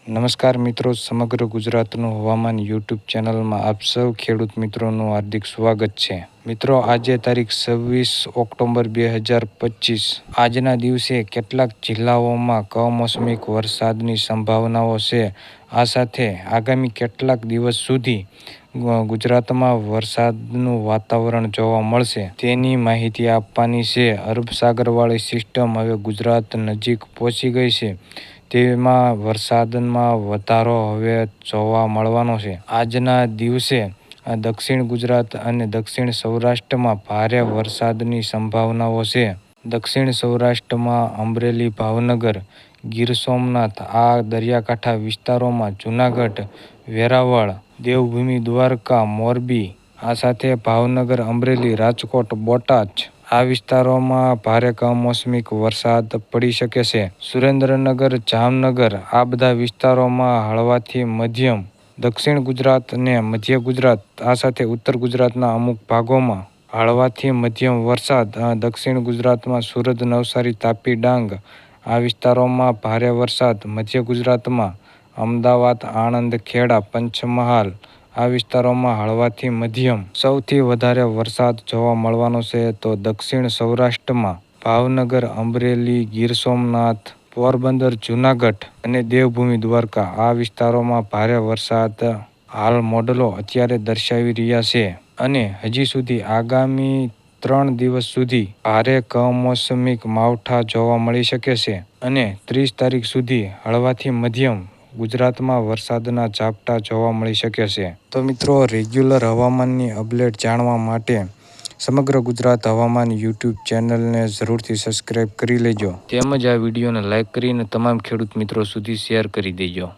નમસ્કાર મિત્રો, સમગ્ર ગુજરાતનું હવામાન યુટ્યુબ ચેનલમાં આપ સૌ ખેડૂત મિત્રોનું હાર્દિક સ્વાગત છે. મિત્રો, આજે તારીખ 26 ઓક્ટોબર 2025 આજના દિવસે કેટલાક જિલ્લાઓમાં કમોસમી વરસાદની સંભાવનાઓ છે. આ સાથે આગામી કેટલાક દિવસ સુધી ગુજરાતમાં વરસાદનું વાતાવરણ જોવા મળશે તેની માહિતી આપવાની છે. અરબ સાગરવાળી સિસ્ટમ હવે ગુજરાત નજીક પહોંચી ગઈ છે. તેમાં વરસાદમાં વધારો હવે જોવા મળવાનો છે. આજના દિવસે દક્ષિણ ગુજરાત અને દક્ષિણ સૌરાષ્ટ્રમાં ભારે વરસાદની સંભાવનાઓ છે. દક્ષિણ સૌરાષ્ટ્રમાં અમરેલી, ભાવનગર, ગીર સોમનાથ, આ દરિયાકાંઠા વિસ્તારોમાં, જૂનાગઢ, વેરાવળ, દેવભૂમિ દ્વારકા, મોરબી, આ સાથે ભાવનગર, અમરેલી, રાજકોટ, બોટાદ, આ વિસ્તારોમાં ભારે કમોસમી વરસાદ પડી શકે છે. સુરેન્દ્રનગર, જામનગર, આ બધા વિસ્તારોમાં હળવાથી મધ્યમ. દક્ષિણ ગુજરાત અને મધ્ય ગુજરાત, આ સાથે ઉત્તર ગુજરાતના અમુક ભાગોમાં હળવાથી મધ્યમ વરસાદ. દક્ષિણ ગુજરાતમાં સુરત, નવસારી, તાપી, ડાંગ, આ વિસ્તારોમાં ભારે વરસાદ. મધ્ય ગુજરાતમાં અમદાવાદ, આણંદ, ખેડા, પંચમહાલ, આ વિસ્તારોમાં હળવાથી મધ્યમ. સૌથી વધારે વરસાદ જોવા મળવાનો છે તો દક્ષિણ સૌરાષ્ટ્રમાં ભાવનગર, અમરેલી, ગીર સોમનાથ, પોરબંદર, જૂનાગઢ અને દેવભૂમિ દ્વારકા, આ વિસ્તારોમાં ભારે વરસાદ હાલ મોડલો અત્યારે દર્શાવી રહ્યા છે. અને હજી સુધી આગામી 3 દિવસ સુધી ભારે કમોસમી માવઠા જોવા મળી શકે છે. અને 30 તારીખ સુધી હળવાથી મધ્યમ ગુજરાતમાં વરસાદના ઝાપટા જોવા મળી શકે છે. તો મિત્રો, રેગ્યુલર હવામાનની અપડેટ જાણવા માટે સમગ્ર ગુજરાત હવામાન યુટ્યુબ ચેનલને જરૂરથી સબસ્ક્રાઇબ કરી લેજો. તેમજ આ વિડીયોને લાઇક કરીને તમામ ખેડૂત મિત્રો સુધી શેર કરી દેજો.